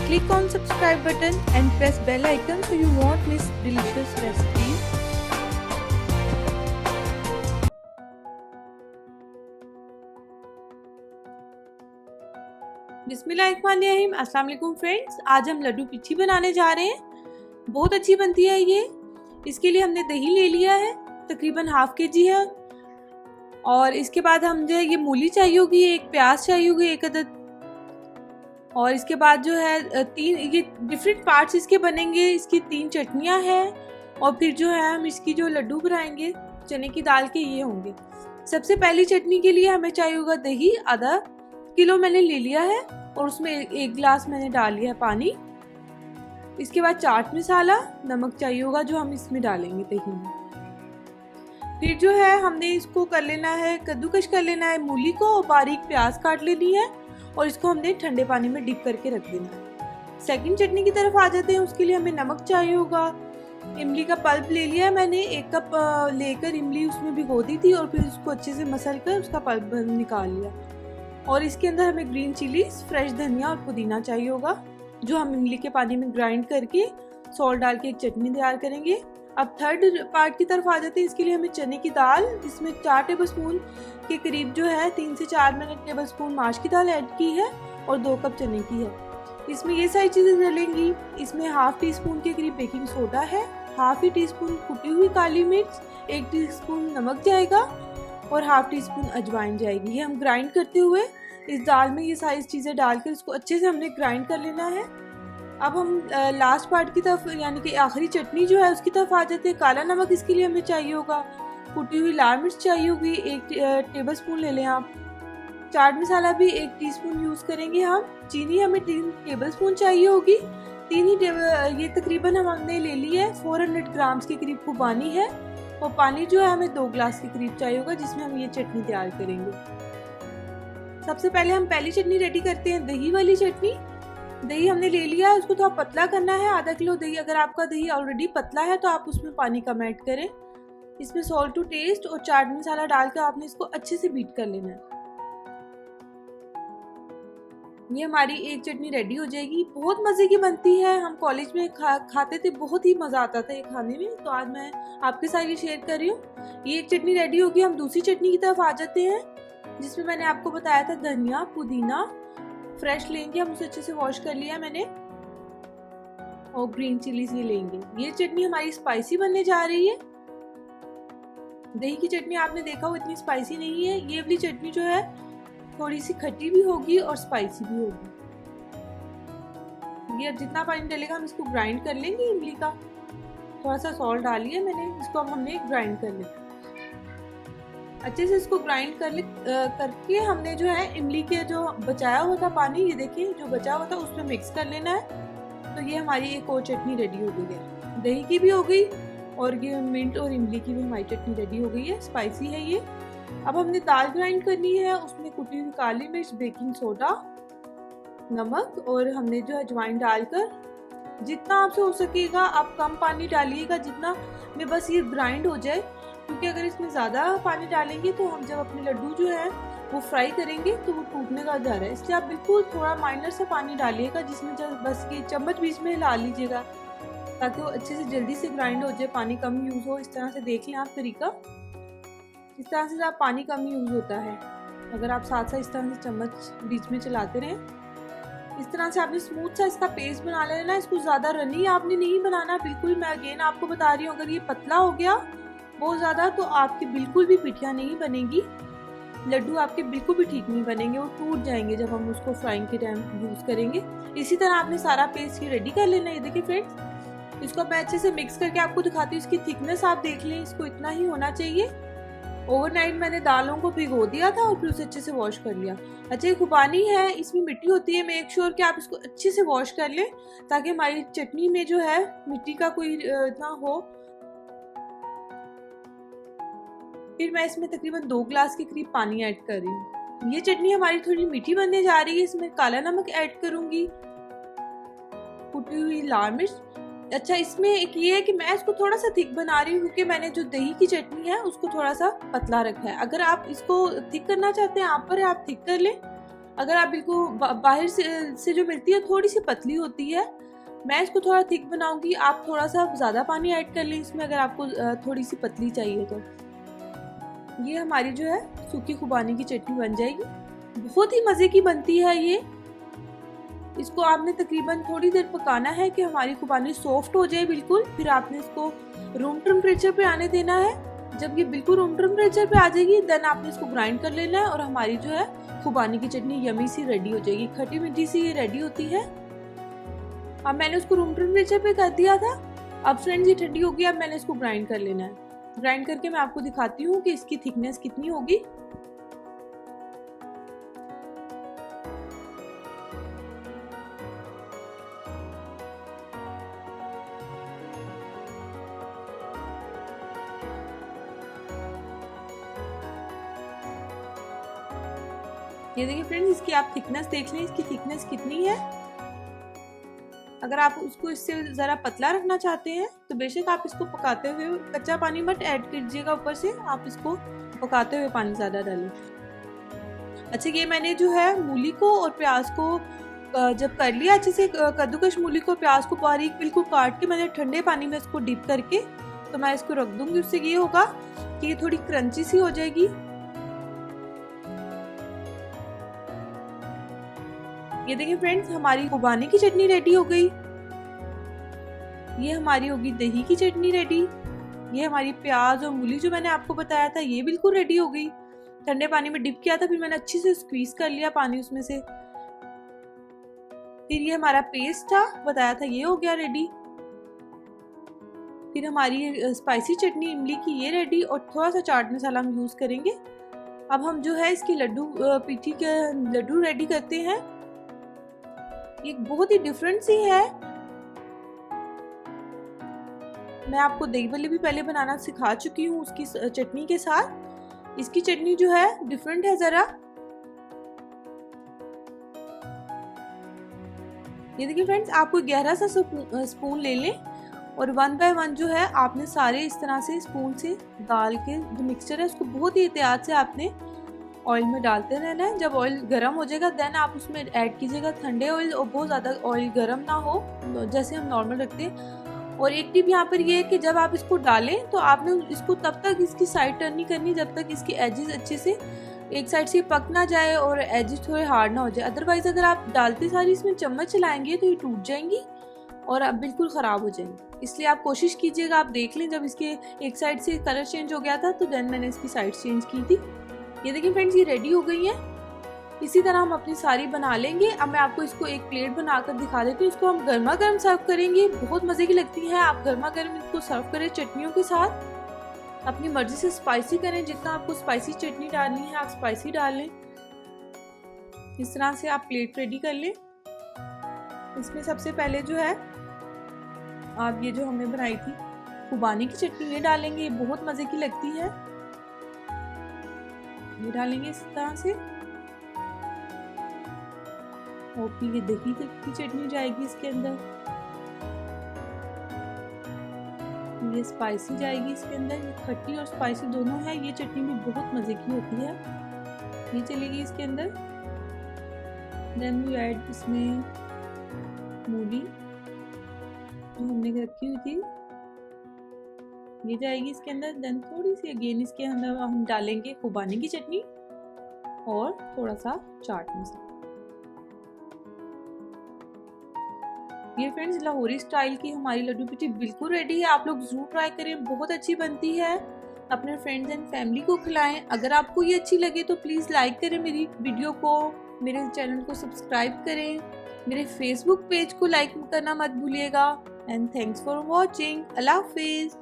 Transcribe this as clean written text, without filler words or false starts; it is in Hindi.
Click on subscribe button and press bell icon so you won't miss delicious recipes. बिस्मिल्लाहिर्रहमानिर्रहीम। अस्सलाम वालेकुम फ्रेंड्स, आज हम लड्डू पिट्ठी बनाने जा रहे हैं। बहुत अच्छी बनती है ये। इसके लिए हमने दही ले लिया है, तकरीबन हाफ के जी है। और इसके बाद हम जो है ये मूली चाहिए होगी, एक प्याज चाहिए होगी, एक अदद। और इसके बाद जो है तीन ये डिफरेंट पार्ट्स इसके बनेंगे। इसकी 3 चटनियाँ हैं और फिर जो है हम इसकी जो लड्डू बनाएंगे चने की दाल के, ये होंगे। सबसे पहली चटनी के लिए हमें चाहिए होगा दही, आधा किलो मैंने ले लिया है और उसमें एक गिलास मैंने डाल लिया है पानी। इसके बाद चाट मसाला, नमक चाहिए होगा जो हम इसमें डालेंगे दही में। फिर जो है हमने इसको कर लेना है, कद्दूकश कर लेना है मूली को, और बारीक प्याज काट लेनी है और इसको हमने ठंडे पानी में डिप करके रख देना है। सेकंड चटनी की तरफ आ जाते हैं। उसके लिए हमें नमक चाहिए होगा। इमली का पल्प ले लिया है मैंने, 1 कप लेकर इमली उसमें भिगो दी थी और फिर उसको अच्छे से मसल कर उसका पल्प निकाल लिया। और इसके अंदर हमें ग्रीन चिलीज, फ्रेश धनिया और पुदीना चाहिए होगा जो हम इमली के पानी में ग्राइंड करके सॉल्ट डाल के एक चटनी तैयार करेंगे। अब थर्ड पार्ट की तरफ आ जाते हैं। इसके लिए हमें चने की दाल, इसमें 4 टेबलस्पून के करीब जो है 3 से 4 मैंने टेबलस्पून माश की दाल ऐड की है और 2 कप चने की है। इसमें ये सारी चीज़ें डलेंगी। इसमें हाफ टी स्पून के करीब बेकिंग सोडा है, हाफ ही टीस्पून कुटी हुई काली मिर्च, 1 टीस्पून नमक जाएगा और हाफ टी स्पून अजवाइन जाएगी। ये हम ग्राइंड करते हुए इस दाल में ये सारी चीज़ें डालकर इसको अच्छे से हमने ग्राइंड कर लेना है। अब हम लास्ट पार्ट की तरफ, यानी कि आखिरी चटनी जो है उसकी तरफ आ जाते हैं। काला नमक इसके लिए हमें चाहिए होगा, कुटी हुई लाल मिर्च चाहिए होगी, 1 टेबलस्पून ले लें आप। चाट मसाला भी 1 टीस्पून यूज़ करेंगे हम। चीनी हमें 3 टेबलस्पून चाहिए होगी। ये तकरीबन हमने ले ली है 400 ग्राम्स के करीब खुबानी है। और पानी जो है हमें 2 गिलास के करीब चाहिए होगा जिसमें हम ये चटनी तैयार करेंगे। सबसे पहले हम पहली चटनी रेडी करते हैं, दही वाली चटनी। दही हमने ले लिया है, उसको थोड़ा पतला करना है। आधा किलो दही, अगर आपका दही ऑलरेडी पतला है तो आप उसमें पानी कम ऐड करें। इसमें सॉल्ट टू टेस्ट और चाट मसाला डालकर आपने इसको अच्छे से बीट कर लेना है। ये हमारी एक चटनी रेडी हो जाएगी। बहुत मज़े की बनती है, हम कॉलेज में खाते थे, बहुत ही मज़ा आता था ये खाने में। तो आज मैं आपके साथ ये शेयर कर रही हूँ। ये एक चटनी रेडी होगी। हम दूसरी चटनी की तरफ आ जाते हैं जिसमें मैंने आपको बताया था धनिया, पुदीना फ्रेश लेंगे, हम उसे अच्छे से वॉश कर लिया मैंने, और ग्रीन चिलीज ये लेंगे। ये चटनी हमारी स्पाइसी बनने जा रही है। दही की चटनी आपने देखा वो इतनी स्पाइसी नहीं है। ये वाली चटनी जो है थोड़ी सी खट्टी भी होगी और स्पाइसी भी होगी। ये अब जितना पानी डलेगा हम इसको ग्राइंड कर लेंगे। इमली का थोड़ा सा सॉल्ट डालिए मैंने, इसको अब हमने ग्राइंड कर लिया अच्छे से। इसको ग्राइंड करके हमने जो है इमली के जो बचाया हुआ था पानी, ये देखिए जो बचा हुआ था उसमें मिक्स कर लेना है। तो ये हमारी एक और चटनी रेडी हो गई है। दही की भी हो गई और ये मिंट और इमली की भी हमारी चटनी रेडी हो गई है। स्पाइसी है ये। अब हमने दाल ग्राइंड करनी है, उसमें कुटी हुई काली मिर्च, बेकिंग सोडा, नमक और हमने जो है अजवाइन डालकर जितना आपसे हो सकेगा आप कम पानी डालिएगा, जितना में बस ये ग्राइंड हो जाए। क्योंकि अगर इसमें ज़्यादा पानी डालेंगे तो हम जब अपने लड्डू जो है वो फ्राई करेंगे तो वो टूटने का डर है। इसलिए आप बिल्कुल थोड़ा माइनर सा पानी डालिएगा, जिसमें जब बस ये चम्मच बीच में हिला लीजिएगा ताकि वो अच्छे से जल्दी से ग्राइंड हो जाए, पानी कम यूज़ हो। इस तरह से देख लें आप तरीका, इस तरह से आप पानी कम यूज़ होता है अगर आप साथ साथ इस तरह से चम्मच बीच में चलाते रहें। इस तरह से आपने स्मूथ सा इसका पेस्ट बना लेना। इसको ज़्यादा रनी आपने नहीं बनाना बिल्कुल। मैं अगेन आपको बता रही हूँ, अगर ये पतला हो गया बहुत ज़्यादा तो आपकी बिल्कुल भी पिठिया नहीं बनेगी, लड्डू आपके बिल्कुल भी ठीक नहीं बनेंगे, वो टूट जाएंगे जब हम उसको फ्राइंग के टाइम यूज़ करेंगे। इसी तरह आपने सारा पेस्ट ये रेडी कर लेना है। ये देखिए फ्रेंड्स, इसको मैं अच्छे से मिक्स करके आपको दिखाती हूँ। इसकी थिकनेस आप देख लें, इसको इतना ही होना चाहिए। ओवरनाइट मैंने दालों को भिगो दिया था और फिर उसे अच्छे से वॉश कर लिया। अच्छा, खुबानी है, इसमें मिट्टी होती है, मेक श्योर कि आप इसको अच्छे से वॉश कर लें ताकि हमारी चटनी में जो है मिट्टी का कोई इतना हो। फिर मैं इसमें तकरीबन 2 गिलास के करीब पानी ऐड कर रही हूँ। ये चटनी हमारी थोड़ी मीठी बनने जा रही है। इसमें काला नमक ऐड करूंगी, कुटी हुई लाल मिर्च। अच्छा, इसमें एक ये है कि मैं इसको थोड़ा सा थिक बना रही हूँ क्योंकि मैंने जो दही की चटनी है उसको थोड़ा सा पतला रखा है। अगर आप इसको थिक करना चाहते हैं आप थिक कर लें। अगर आप बिल्कुल बाहर से जो मिलती है थोड़ी सी पतली होती है। मैं इसको थोड़ा थिक बनाऊंगी, आप थोड़ा सा ज़्यादा पानी ऐड कर लें इसमें अगर आपको थोड़ी सी पतली चाहिए तो। ये हमारी जो है सूखी खुबानी की चटनी बन जाएगी। बहुत ही मज़े की बनती है ये। इसको आपने तकरीबन थोड़ी देर पकाना है कि हमारी खुबानी सॉफ्ट हो जाए बिल्कुल। फिर आपने इसको रूम टेम्परेचर पे आने देना है। जब ये बिल्कुल रूम टेम्परेचर पे आ जाएगी देन आपने इसको ग्राइंड कर लेना है और हमारी जो है खुबानी की चटनी यमी सी रेडी हो जाएगी। खट्टी मीठी सी ये रेडी होती है। अब मैंने उसको रूम टेम्परेचर पे कर दिया था। अब फ्रेंड्स ये ठंडी होगी, अब मैंने इसको ग्राइंड कर लेना है। ग्राइंड करके मैं आपको दिखाती हूँ कि इसकी थिकनेस कितनी होगी। ये देखिए फ्रेंड्स, इसकी आप थिकनेस देख लें, इसकी थिकनेस कितनी है। अगर आप उसको इससे ज़रा पतला रखना चाहते हैं तो बेशक आप इसको पकाते हुए कच्चा पानी मत ऐड कीजिएगा ऊपर से, आप इसको पकाते हुए पानी ज़्यादा डालें। अच्छा, ये मैंने जो है मूली को और प्याज को जब कर लिया अच्छे से कद्दूकश, मूली को प्याज को बारीक बिल्कुल काट के मैंने ठंडे पानी में इसको डिप करके तो मैं इसको रख दूंगी। उससे ये होगा कि ये थोड़ी क्रंची सी हो जाएगी। ये देखिए फ्रेंड्स, हमारी खुबानी की चटनी रेडी हो गई। ये हमारी होगी दही की चटनी रेडी। ये हमारी प्याज और मूली जो मैंने आपको बताया था ये बिल्कुल रेडी हो गई। ठंडे पानी में डिप किया था, फिर मैंने अच्छे से स्क्वीज कर लिया पानी उसमें से। फिर ये हमारा पेस्ट था बताया था, ये हो गया रेडी। फिर हमारी स्पाइसी चटनी इमली की ये रेडी और थोड़ा सा चाट मसाला हम यूज करेंगे। अब हम जो है इसकी पीठी के लड्डू रेडी करते हैं। ये बहुत ही डिफरेंट सी है। मैं आपको दही भल्ले भी पहले बनाना सिखा चुकी हूँ उसकी चटनी के साथ। इसकी चटनी जो है डिफरेंट है जरा। ये देखिए फ्रेंड्स, आप कोई गहरा सा स्पून ले लें और 1 बाय 1 जो है आपने सारे इस तरह से स्पून से डाल के जो मिक्सचर है उसको बहुत ही एहतियात से आपने ऑयल में डालते रहना है। जब ऑयल गर्म हो जाएगा देन आप उसमें ऐड कीजिएगा ठंडे ऑयल, और बहुत ज़्यादा ऑयल गर्म ना हो जैसे हम नॉर्मल रखते हैं। और एक टिप यहाँ पर ये है कि जब आप इसको डालें तो आपने इसको तब तक इसकी साइड टर्न नहीं करनी जब तक इसकी एजेस अच्छे से एक साइड से पक ना जाए और एजेस थोड़े हार्ड ना हो जाए। अदरवाइज अगर आप डालते सारी इसमें चम्मच चलाएंगे तो ये टूट जाएंगी और अब बिल्कुल ख़राब हो जाएंगी। इसलिए आप कोशिश कीजिएगा, आप देख लें जब इसके एक साइड से कलर चेंज हो गया था तो देन मैंने इसकी साइड चेंज की थी। ये देखिए फ्रेंड्स, ये रेडी हो गई है। इसी तरह हम अपनी सारी बना लेंगे। अब मैं आपको इसको एक प्लेट बनाकर दिखा देती हूँ। इसको हम गर्मा गर्म सर्व करेंगे, बहुत मज़े की लगती है। आप गर्मा गर्म इसको सर्व करें चटनियों के साथ। अपनी मर्जी से स्पाइसी करें, जितना आपको स्पाइसी चटनी डालनी है आप स्पाइसी डाल लें। इस तरह से आप प्लेट रेडी कर लें। इसमें सबसे पहले जो है आप ये जो हमने बनाई थी खुबानी की चटनी ये डालेंगे, ये बहुत मज़े की लगती है। ये डालेंगे इस तरह से और फिर ये दही की चटनी जाएगी इसके अंदर। ये स्पाइसी जाएगी इसके अंदर। ये खट्टी और स्पाइसी दोनों है। ये चटनी भी बहुत मज़े की होती है। ये चलेगी इसके अंदर। देन वी ऐड इसमें मूली जो हमने रखी हुई थी ये जाएगी इसके अंदर। देन थोड़ी सी अगेन इसके अंदर हम डालेंगे खुबानी की चटनी और थोड़ा सा चाट मसाला। ये फ्रेंड्स लाहौरी स्टाइल की हमारी लड्डू पिठी बिल्कुल रेडी है। आप लोग जरूर ट्राई करें, बहुत अच्छी बनती है। अपने फ्रेंड्स एंड फैमिली को खिलाएं। अगर आपको ये अच्छी लगे तो प्लीज़ लाइक करें मेरी वीडियो को, मेरे चैनल को सब्सक्राइब करें, मेरे फेसबुक पेज को लाइक करना मत भूलिएगा। And thanks for watching. अल्लाह हाफिज़।